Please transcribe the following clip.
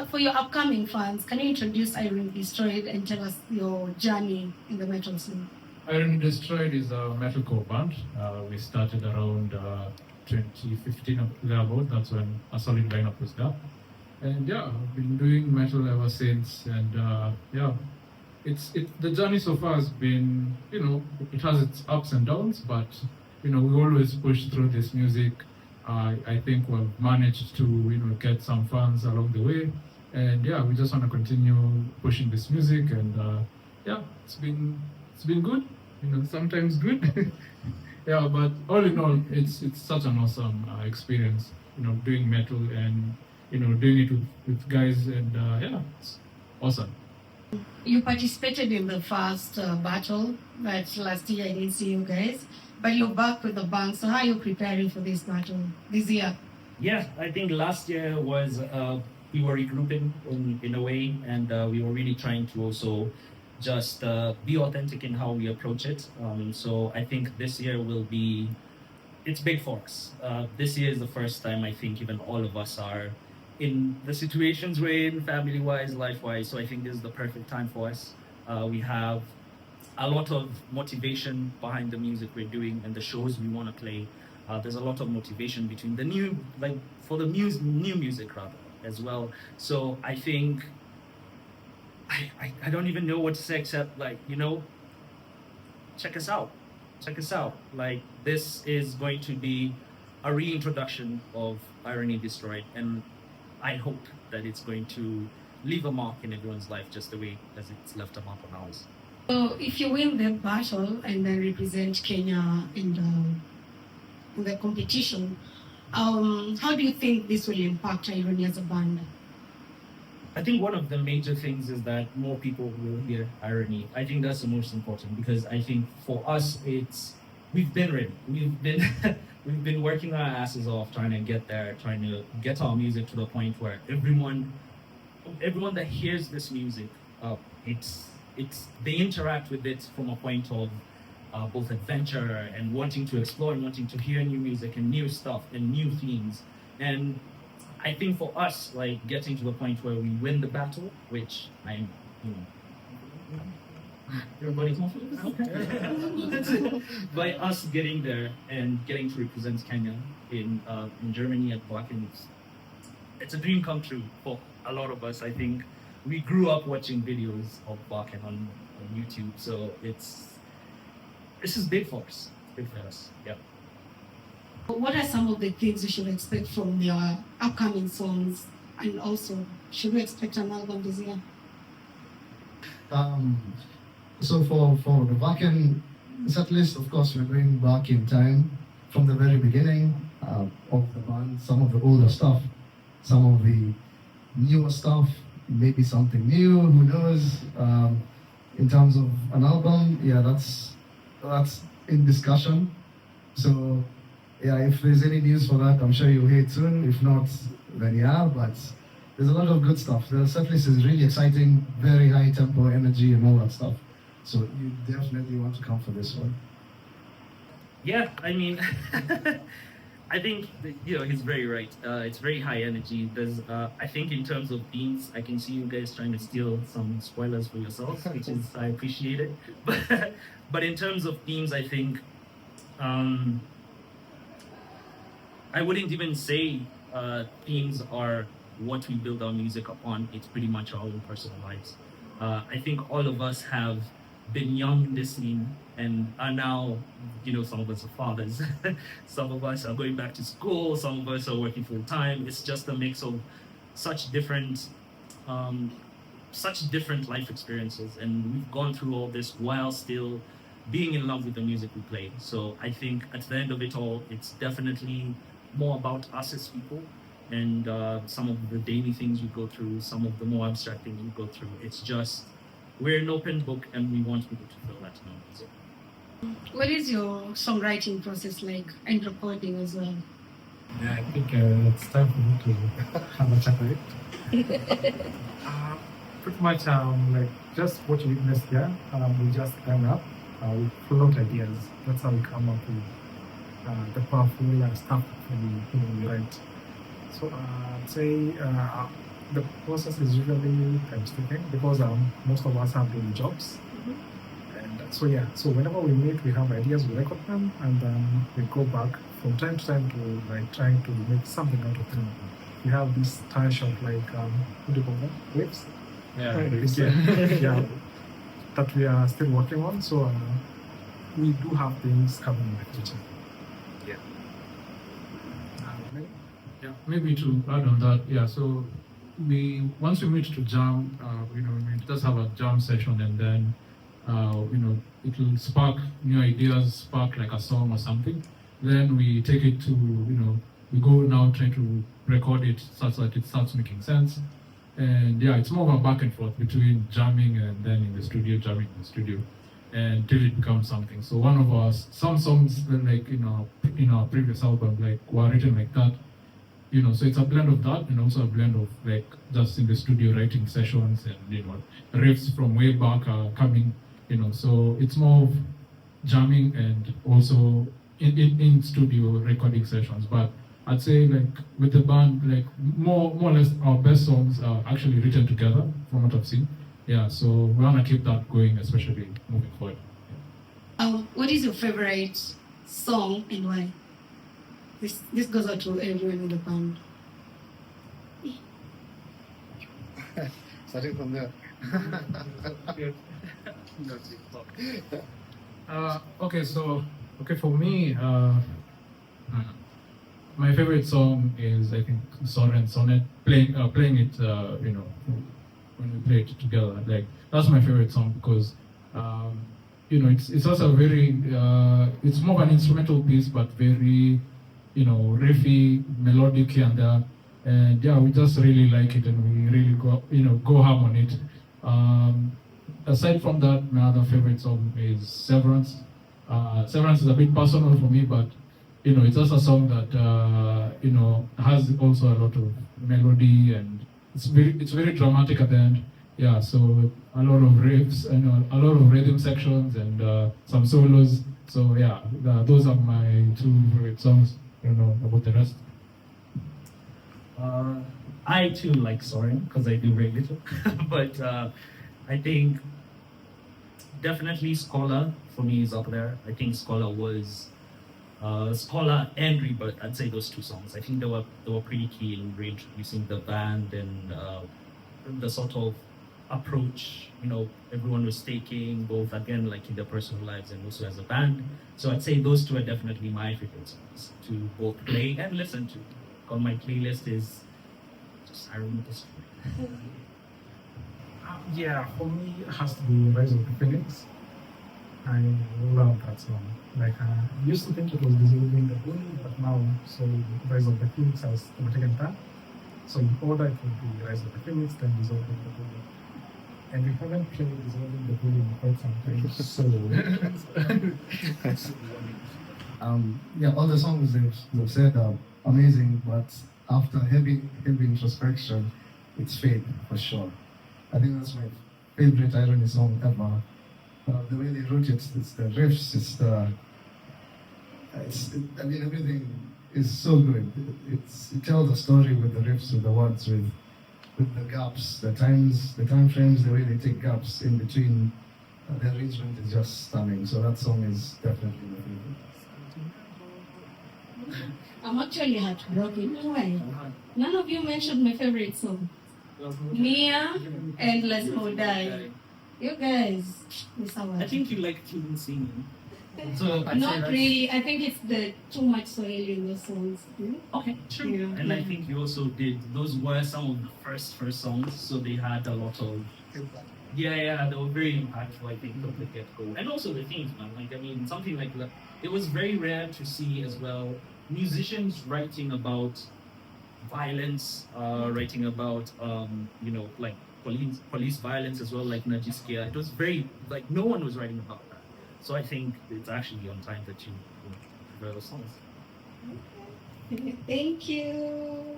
for your upcoming fans, can you introduce Irony Destroyed and tell us your journey in the metal scene? Irony Destroyed is a metalcore band. We started around 2015 or thereabout. That's when a solid lineup was there. And yeah, I've been doing metal ever since. And yeah, the journey so far has been, it has its ups and downs, but we always push through this music. I think we've managed to get some fans along the way, and yeah, we just want to continue pushing this music, and yeah, it's been good, sometimes good. Yeah, but all in all, it's such an awesome experience, doing metal and doing it with guys, and yeah, it's awesome. You participated in the first battle, but last year I didn't see you guys. But you're back with the band, so how are you preparing for this battle this year? Yeah, I think last year was we were regrouping in a way, and we were really trying to also just be authentic in how we approach it. So I think this year it's big for us. This year is the first time I think even all of us are in the situations we're in, family-wise, life-wise. So I think this is the perfect time for us. We have a lot of motivation behind the music we're doing and the shows we want to play. There's a lot of motivation between the new music rather as well. So I think I don't even know what to say except check us out. Like, this is going to be a reintroduction of Irony Destroyed, and I hope that it's going to leave a mark in everyone's life just the way as it's left a mark on ours. So if you win the battle and then represent Kenya in the competition, how do you think this will impact Irony as a band? I think one of the major things is that more people will hear Irony. I think that's the most important, because I think for us we've been ready. We've been working our asses off trying to get there, trying to get our music to the point where everyone that hears this music, they interact with it from a point of both adventure and wanting to explore and wanting to hear new music and new stuff and new themes. And I think for us, getting to the point where we win the battle, which I'm, everybody's confident. Okay. By us getting there and getting to represent Kenya in Germany at Wacken, it's a dream come true for a lot of us. I think we grew up watching videos of Wacken on YouTube, so this is big for us. Yeah. What are some of the things we should expect from your upcoming songs, and also should we expect an album this year? So for the Wacken set list, of course, we're going back in time from the very beginning of the band, some of the older stuff, some of the newer stuff, maybe something new, who knows. In terms of an album, yeah, that's in discussion. So yeah, if there's any news for that, I'm sure you'll hear it soon. If not, then yeah, but there's a lot of good stuff. The setlist is really exciting, very high tempo, energy, and all that stuff. So you definitely want to come for this one. Yeah, I mean, I think he's very right. It's very high energy. There's, I think, in terms of themes, I can see you guys trying to steal some spoilers for yourselves, which is I appreciate it. But in terms of themes, I think I wouldn't even say themes are what we build our music upon. It's pretty much our own personal lives. I think all of us have been young in this scene and are now, some of us are fathers, some of us are going back to school, some of us are working full time. It's just a mix of such different life experiences, and we've gone through all this while still being in love with the music we play. So I think at the end of it all, it's definitely more about us as people, and some of the daily things we go through, some of the more abstract things we go through. It's just, we're an open book, and we want people to feel that now. So. What is your songwriting process like, and recording as well? Yeah, I think it's time for me to have a chat with it. Pretty much just what you witnessed here. We just climb up, we float ideas. That's how we come up with the powerful stuff that we write. So I'd say the process is usually time-taking because most of us have daily jobs. And so yeah, so whenever we meet, we have ideas, we record them, and then we go back from time to time to like trying to make something out of them. We have this touch of like what do you call them? Waves. Yeah, that we are still working on. So we do have things coming in the future. Yeah. Yeah, maybe to add on that, yeah, so once we meet to jam, we just have a jam session, and then it will spark new ideas, spark like a song or something. Then we take it to, we go now try to record it such that it starts making sense. And yeah, it's more of a back and forth between jamming and then in the studio, jamming in the studio, until it becomes something. So some songs like in our previous album like were written like that. So it's a blend of that and also a blend of like just in the studio writing sessions and riffs from way back are coming. So it's more of jamming and also in studio recording sessions. But I'd say like with the band, like more or less our best songs are actually written together from what I've seen. Yeah, so we wanna keep that going, especially moving forward. What is your favorite song and why? This goes out to everyone in the band. Starting from there. Okay, for me, my favorite song is I think Sub-Saharan Sonnet. Playing it, when we play it together, like that's my favorite song because it's also very it's more of an instrumental piece, but very riffy, melodic here and there. And yeah, we just really like it, and we really go ham on it. Aside from that, my other favorite song is Severance. Severance is a bit personal for me, but it's just a song that has also a lot of melody, and it's very dramatic at the end. Yeah, so a lot of riffs and a lot of rhythm sections and some solos. So yeah, those are my two favorite songs. I don't know about the rest. I too like Soaring because I do very little, but I think definitely Scholar for me is up there. I think Scholar was Scholar and Rebirth. I'd say those two songs. I think they were pretty key in reintroducing the band and the sort of approach everyone was taking, both again like in their personal lives and also as a band. So I'd say those two are definitely my favorite songs to both play and listen to. On my playlist is just I remember this. Yeah, for me it has to be Rise of the Phoenix. I love that song. Like I used to think it was Dissolving the Bully, but now so Rise of the Phoenix has overtaken that. So in order it would be Rise of the Phoenix, then Dissolving the Bully. And we haven't played Dissolving the Bully in quite some time. So Yeah, all the songs they've said are amazing, but after heavy introspection, it's Fade for sure. I think that's my favorite irony song ever. The way they wrote it, it's the riffs, everything is so good. It tells a story with the riffs, with the words, with the gaps, the time frames, the way they take gaps in between. The arrangement is just stunning. So that song is definitely my favorite. I'm actually heartbroken. Why? None of you mentioned my favorite song. Mia and Let's Go Die. You guys, I think you like clean singing. So not really. I think it's the too much Swahili in those songs. Okay, true. Yeah. And I think you also did. Those were some of the first songs, so they had a lot of. Yeah, they were very impactful. I think from the get-go, and also the themes, man. Like I mean, something like that. It was very rare to see as well musicians writing about violence, writing about like police violence as well, like Najiskia. It was very like no one was writing about that. So I think it's actually on time that you write those songs. Thank you.